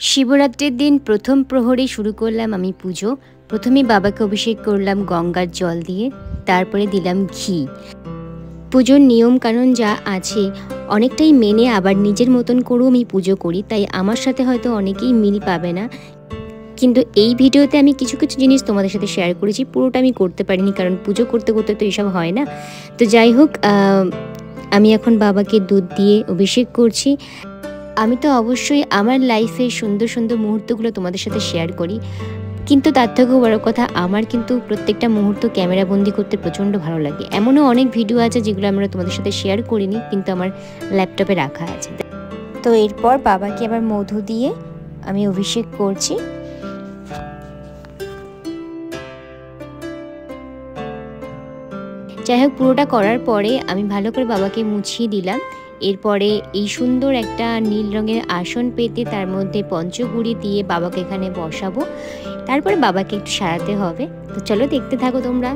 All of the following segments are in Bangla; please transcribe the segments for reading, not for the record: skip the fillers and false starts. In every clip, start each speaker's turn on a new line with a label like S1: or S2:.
S1: শিবরাত্রির দিন প্রথম প্রহরে শুরু করলাম আমি পুজো। প্রথমেই বাবাকে অভিষেক করলাম গঙ্গার জল দিয়ে, তারপরে দিলাম ঘি। পুজোর নিয়ম কানুন যা আছে অনেকটাই মেনে আবার নিজের মতন করেও আমি পুজো করি, তাই আমার সাথে হয়তো অনেকেই মিল পাবে না, কিন্তু এই ভিডিওতে আমি কিছু কিছু জিনিস তোমাদের সাথে শেয়ার করেছি। পুরোটা আমি করতে পারিনি কারণ পুজো করতে করতে তো এসব হয় না। তো যাই হোক, আমি এখন বাবাকে দুধ দিয়ে অভিষেক করছি। আমি তো অবশ্যই আমার লাইফের সুন্দর সুন্দর মুহূর্তগুলো তোমাদের সাথে শেয়ার করি, কিন্তু তার থেকেও বড় কথা, আমার কিন্তু প্রত্যেকটা মুহূর্ত ক্যামেরাবন্দি করতে প্রচণ্ড ভালো লাগে। এমনও অনেক ভিডিও আছে যেগুলো আমরা তোমাদের সাথে শেয়ার করিনি, কিন্তু আমার ল্যাপটপে রাখা আছে। তো এরপর বাবাকে আবার মধু দিয়ে আমি অভিষেক করছি। যাই হোক, পুরোটা করার পরে আমি ভালো করে বাবাকে মুছিয়ে দিলাম। এরপরে এই সুন্দর একটা নীল রঙের আসন পেতে তার মধ্যে পঞ্চগুড়ি দিয়ে বাবাকে এখানে বসাবো। তারপরে বাবাকে একটু সারাতে হবে। তো চলো দেখতে থাকো তোমরা।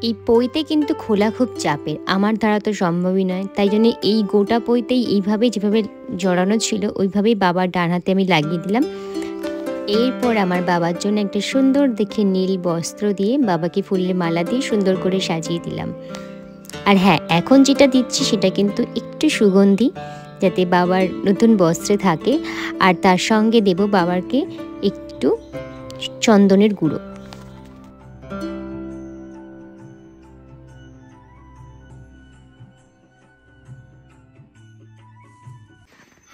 S1: এই পইতে কিন্তু খোলা খুব চাপের, আমার দ্বারা তো সম্ভবই নয়, তাই জন্য এই গোটা পইতেই এইভাবে যেভাবে জড়ানো ছিল ওইভাবেই বাবার ডান হাতে আমি লাগিয়ে দিলাম। এরপর আমার বাবার জন্য একটা সুন্দর দেখে নীল বস্ত্র দিয়ে বাবাকে ফুলের মালা দিয়ে সুন্দর করে সাজিয়ে দিলাম। আর হ্যাঁ, এখন যেটা দিচ্ছি সেটা কিন্তু একটু সুগন্ধি, যাতে বাবার নতুন বস্ত্রে থাকে। আর তার সঙ্গে দেব বাবাকে একটু চন্দনের গুঁড়ো।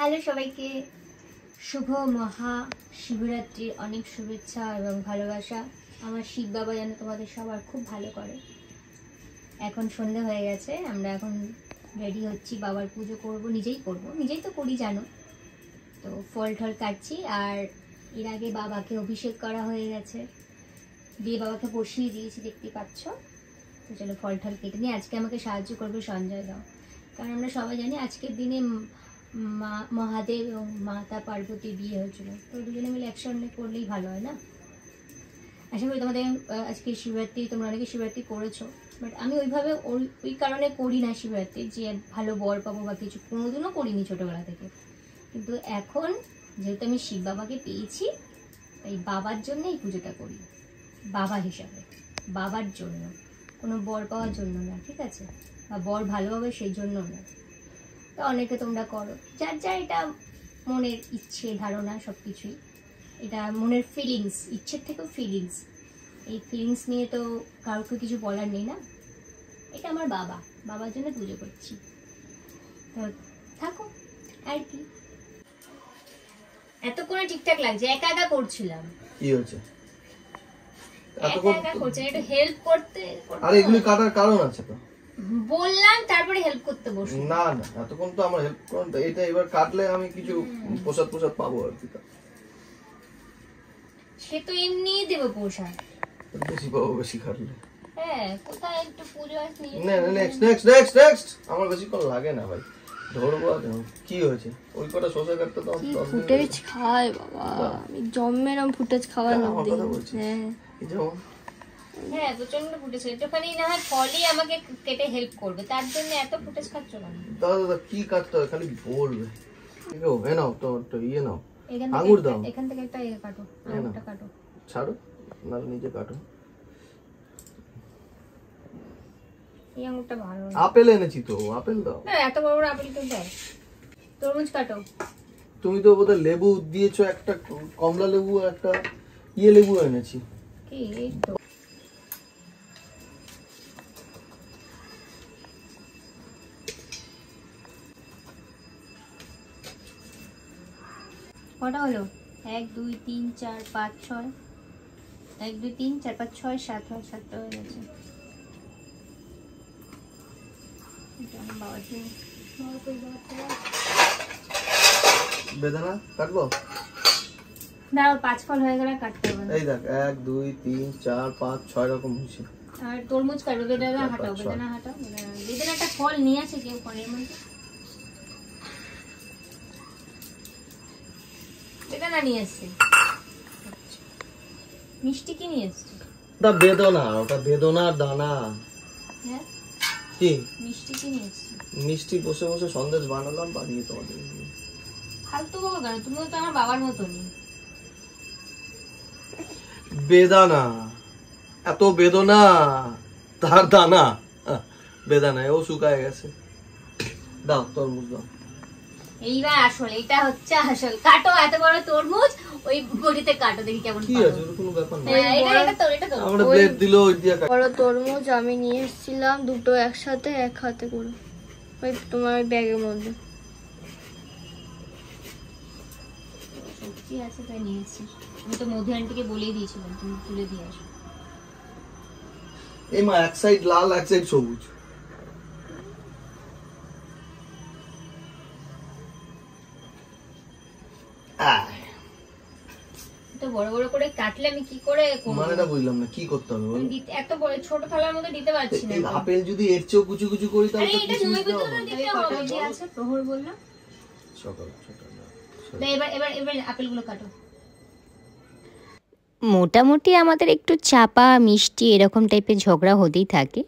S1: হ্যালো সবাইকে, শুভ মহা শিবরাত্রির অনেক শুভেচ্ছা এবং ভালোবাসা। আমার শিব বাবা যেন তোমাদের সবার খুব ভালো করে। এখন সন্ধ্যা হয়ে গেছে, আমরা এখন রেডি হচ্ছি, বাবার পুজো করব, নিজেই তো করি জানো। তো ফল ঠল কাটছি, আর এর আগে বাবাকে অভিষেক করা হয়ে গেছে, দিয়ে বাবাকে বসিয়ে দিয়েছি, দেখতে পাচ্ছ। তো চলো ফল ঠল কেটে নিয়ে, আজকে আমাকে সাহায্য করবে সঞ্জয় দাও, কারণ আমরা সবাই জানি আজকের দিনে মহাদেব এবং মাতা পার্বতীর বিয়ে হয়েছিল। তো দুজনে মিলে একসঙ্গে করলেই ভালো হয় না। আশা করি তোমাদের আজকে শিবরাত্রি, তোমরা অনেকে শিবরাত্রি করেছো, বাট আমি ওইভাবে ওই কারণে করি না শিবরাত্রি যে ভালো বর পাবো বা কিছু, কোনোদিনও করিনি ছোটোবেলা থেকে। কিন্তু এখন যেহেতু আমি শিব বাবাকে পেয়েছি, তাই বাবার জন্য এই পুজোটা করি, বাবা হিসাবে, বাবার জন্য, কোনো বর পাওয়ার জন্য না, ঠিক আছে, বা বর ভালো হবে সেই জন্য না। তো অনেকে তোমরা করো, যার যা এটা মনের ইচ্ছে ধারণা, সব কিছুই এটা মনের ফিলিংস, ইচ্ছের থেকেও ফিলিংস, এই ফিলিংস নিয়ে তো কাউকে কিছু বলার নেই না। এটা আমার বাবার জন্য পুজো করছি, তো থাকো আর কি। এতক্ষণে ঠিকঠাক লাগছে, একা একা করছিলাম। কি হয়েছে? একা করছে, একটু হেল্প করতে। আরে এগুলো কাটার কারণ আছে তো, বললাম, তারপরে হেল্প করতে বসে। না না, এতক্ষণ তো আমার হেল্প করুন, এটা এবার কাটলে আমি কিছু প্রসাদ পাবো আর কি। সে তো এমনিই দেব প্রসাদ, বেশি পাবো বেশি কাটলে। হ্যাঁ, কোথায় একটু পুজো আছে। না না, নেক্সট আমার বেশি কোন লাগে না ভাই, ধরবো। কি হয়েছে? ওই কটা শসা কাটতে তো ফুটেজ খায় বাবা, আমি জন্মেরম ফুটেজ খাওয়ার লোক দেখি। হ্যাঁ এই যেমন, হ্যাঁ প্রচন্ড ফুটেজ, একটুখানি না হয় ফলই আমাকে কেটে হেল্প করবে, তার জন্য এত ফুটেজ খাচ্ছ কেন? দাদা কি কাটতে হয় খালি বলবে। এ নাও তো ইয়ে নাও, আঙুর দাও, এখান থেকে একটা কাটো, আঙুরটা কাটো, ছাড়ো না, নিজে কাটো। এই আঙুরটা ভালো, আপেল এনেছি তো, আপেল দাও। না এত বড় বড় আপেল কেউ দেয়? তরমুজ কাটো। তুমি তো বোধহয় লেবু দিয়েছো, একটা কমলা লেবু, একটা ইয়ে লেবু এনেছি। কি এই তো কটা হলো? 1 2 3 4 5 6, 1 2 3 4 5 6 7 হয়, 7টা হয়ে গেছে। বেদানা কাটবো, দাঁড়াও, 5 ফল হয়ে গেলে কাটতে হবে। এই দেখ 1 2 3 4 5 6 রকম হয়েছে। আর তরমুজ কাটবো, বেদানা হাটাও, বেদানাটা ফল নিয়ে আসে কেউ ফলের মধ্যে, বেদানা নিয়ে আসছে। মিষ্টি কি নিয়ে এসেছি?
S2: ওটা বেদনা, ওটা বেদনার দানা।
S1: হ্যাঁ
S2: কি
S1: মিষ্টি কি নিয়ে এসেছি?
S2: মিষ্টি বসে বসে সন্দেশ বানালাম, বানিয়ে তোমাদের
S1: ফালতু বলো কেন, তুমিও তো আমার বাবার মতনই।
S2: বেদানা, এত বেদনা তার দানা। বেদানা ও শুকায় গেছে। দাও তরমুজ দাও।
S1: এইবার আসল, এটা হচ্ছে আসল। কাটো, এত বড় তরমুজ ওই বড়িতে কাটো, দেখি কেমন
S2: কি
S1: পারো।
S2: আছে, ওর কোনো ব্যাপার না।
S1: এটা তো
S2: আমরা ব্লেড দিলো ওই দিয়া
S3: বড় তরমুজ আমি নিয়ে এসেছিলাম দুটো একসাথে, এক হাতে করে, ওই তোমার ব্যাগের মধ্যে।
S1: সত্যি আছে তাই নিয়েছি। আমি তো মধু আন্টিকে বলেই দিয়েছিলাম তুমি তুলে দিয়ে আসো।
S2: এই মা এক সাইড লাল এক সাইড সবুজ।
S1: তো বড় বড় করে কাটলে আমি কি করে করব?
S2: মানেটা বুঝলাম না, কি করতে হবে বল?
S1: এত বড় ছোট থালার মধ্যে দিতে পারছি না।
S2: আপেল যদি এর চেয়েও কুচি কুচি করি তাহলে
S1: আরে
S2: তো
S1: এটা
S2: কিশমিশ
S1: নয়
S2: দেওয়া
S1: তো
S2: হবে।
S1: দিতে হবে। যে আছে প্রহর বললাম।
S2: সকাল সকাল
S1: না, এবার আপেলগুলো কাটো।
S4: মোটামুটি আমাদের একটু চাপা মিষ্টি এরকম টাইপের ঝগড়া হতেই থাকে,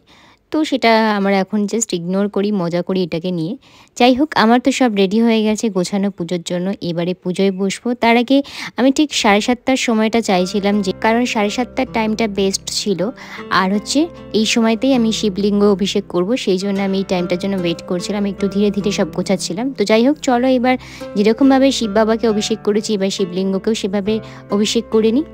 S4: তো সেটা আমরা এখন জাস্ট ইগনোর করি, মজা করি এটাকে নিয়ে। যাই হোক, আমার তো সব রেডি হয়ে গেছে গোছানো পুজোর জন্য। এবারে পুজোয় বসবো। তার আগে আমি ঠিক 7:30টার সময়টা চাইছিলাম, যে কারণ 7:30টার টাইমটা বেস্ট ছিল। আর হচ্ছে এই সময়তেই আমি শিবলিঙ্গ অভিষেক করব, সেই জন্য আমি এই টাইমটার জন্য ওয়েট করছিলাম, একটু ধীরে ধীরে সব গোছাচ্ছিলাম। তো যাই হোক, চলো এবার যেরকমভাবে শিব বাবাকে অভিষেক করেছি এবার শিবলিঙ্গকেও সেভাবে অভিষেক করে নিই।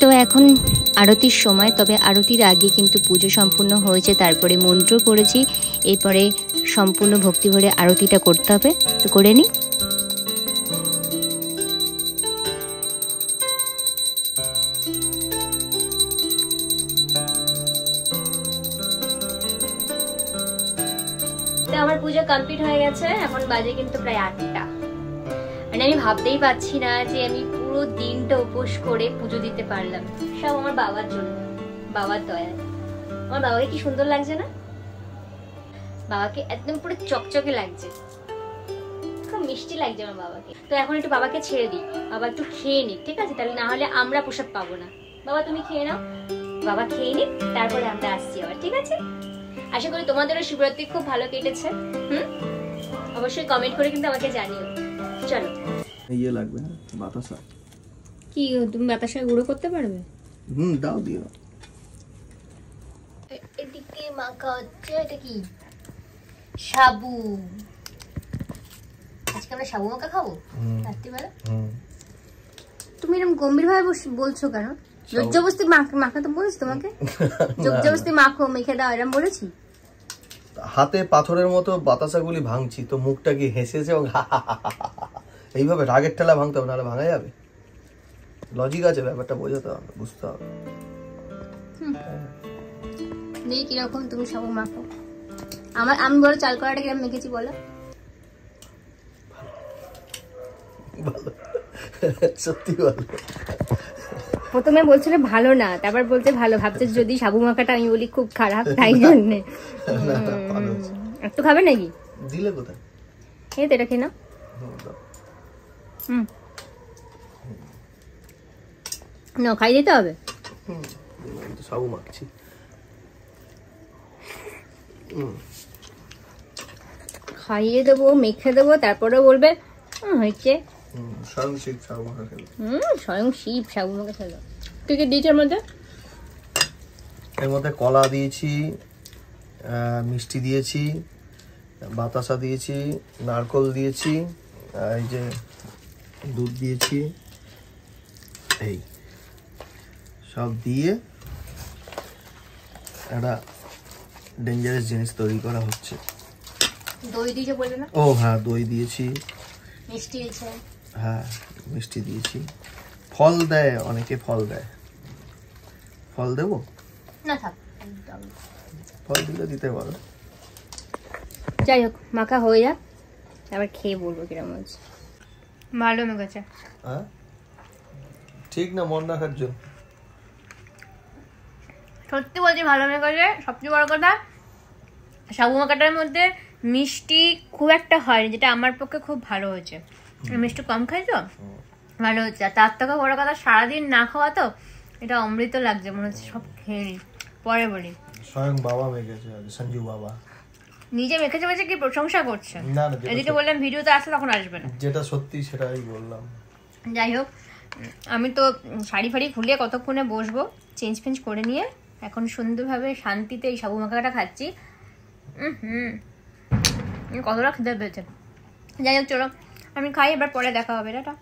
S4: তো এখন আরতির সময়, তবে আরতির আগে কিন্তু পুজো সম্পূর্ণ হয়েছে, তারপরে মন্ত্র পড়েছি, এরপরে সম্পূর্ণ ভক্তি ভরে আরতিটা করতে হবে, তো করে নিই।
S1: তো আমার পুজো কমপ্লিট হয়ে গেছে, এখন বাজে কিন্তু প্রায় 8টা। মানে আমি ভাবতেই পারছি না যে আমি পুরো দিনটা উপোস করে পুজো দিতে পারলাম, সব আমার বাবার জন্য, বাবার দয়ায়। আমার বাবাকে কি সুন্দর লাগছে না? বাবাকে একদম পুরো চকচকে লাগছে, খুব মিষ্টি লাগছে আমার বাবাকে। তো এখন একটু বাবাকে ছেড়ে দিই, বাবা একটু খেয়ে নিক, ঠিক আছে? তাহলে না হলে আমরা প্রসাদ পাবো না। বাবা তুমি খেয়ে নাও, বাবা খেয়ে নিক, তারপরে আমরা আসছি আবার, ঠিক আছে? আশা করি তোমাদেরও শিবরাত্রি খুব ভালো কেটেছে। অবশ্যই কমেন্ট করে কিন্তু আমাকে জানিও। চলো।
S2: ইয়ে লাগবে, হ্যাঁ বাতাসা।
S1: কি তুমি বাতাসা গুঁড়ো করতে পারবে?
S2: দাও দিও।
S1: এদিকে মাখা হচ্ছে, এটা কি? সাবু। আজকে আমরা সাবু মাখা খাবো রাত্রিবেলা। তুমি এরকম গম্ভীর ভাবে বলছো কেন? জবরদস্তি মাখাতে বলেছি তোমাকে? জবরদস্তি মাখো, মেখে দাও, এরকম বলেছি?
S2: হাতে পাথরের মতো বাতাসাগুলি ভাঙছি, তো মুখটা কি হেসেছে এবং এইভাবে রাগের ঠেলা ভাঙতে হবে, নাহলে ভাঙা যাবে? লজিক আছে, ব্যাপারটা বোঝাতে হবে, বুঝতে হবে।
S1: নেই কিরকম তুমি সাবু মাখো। আমি বলো চাল করাটা কিরকম মেখেছি বলো?
S2: ভালো, সত্যি ভালো।
S1: প্রথমে বলছিল ভালো না, তারপর বলতে ভালো, ভাবছে যদি সাবু মাখাটা আমি বলি খুব খারাপ, তাই জন্য। একটু খাবে নাকি?
S2: দিলে কোথায়?
S1: এই তো এটা খেয়ে নাও। না খাই দিতে হবে।
S2: সাবু মাখছি।
S1: খাইয়ে দেবো, মেখে দেবো, তারপরে বলবে হয়েছে।
S2: স্বয়ং শিব সাবু মাখা খেলো।
S1: স্বয়ং শিব সাবু মাখা খেলো। কি কি দিয়েছে এর মধ্যে?
S2: এর মধ্যে কলা দিয়েছি, মিষ্টি দিয়েছি, বাতাসা দিয়েছি, নারকল দিয়েছি, এই যে দুধ দিয়েছি, এই সব দিয়ে একটা ডেঞ্জারাস জিনিস তৈরি করা হচ্ছে।
S1: দই দিয়েছে বললে না?
S2: ও হ্যাঁ, দই দিয়েছি,
S1: মিষ্টি দিয়েছে।
S2: হ্যাঁ মিষ্টি দিয়েছি, ফল দেয়, অনেকে ফল দেয়। ফল দেবো
S1: না থাক,
S2: ফল দিলে দিতে পারো।
S1: যাই হোক, মাখা হয়ে যাক, আবার খেয়ে বলবো কিরকম হচ্ছে। ভালো মেখেছে।
S2: হ্যাঁ ঠিক না, মন রাখার জন্য।
S1: সত্যি বলছি ভালো মেখেছে। সবচেয়ে বড় কথা, সাবু মাখাটার মধ্যে মিষ্টি খুব একটা হয়নি, যেটা আমার পক্ষে খুব ভালো হয়েছে। মিষ্টি কম খাই তো, ভালো হচ্ছে। আর তার থেকে বড় কথা, সারাদিন না খাওয়া তো, এটা অমৃত লাগছে, মনে হচ্ছে সব খেয়ে নি। পরে বলি,
S2: স্বয়ং বাবা মেখেছে, সঞ্জু বাবা
S1: নিজে মেখেছে বলছে কি প্রশংসা করছে।
S2: না,
S1: এদিকে বললাম ভিডিওতে আসলে তখন আসবে না।
S2: যেটা সত্যি সেটাই বললাম।
S1: যাই হোক, আমি তো শাড়ি ফাড়ি খুলে কতক্ষণে বসবো, চেঞ্জ ফেঞ্জ করে নিয়ে এখন সুন্দরভাবে শান্তিতে এই সাবু মাখাটা খাচ্ছি। কতটা খেতে পেয়েছে। যাই হোক চলো আমি খাই, এবার পরে দেখা হবে। টাটা।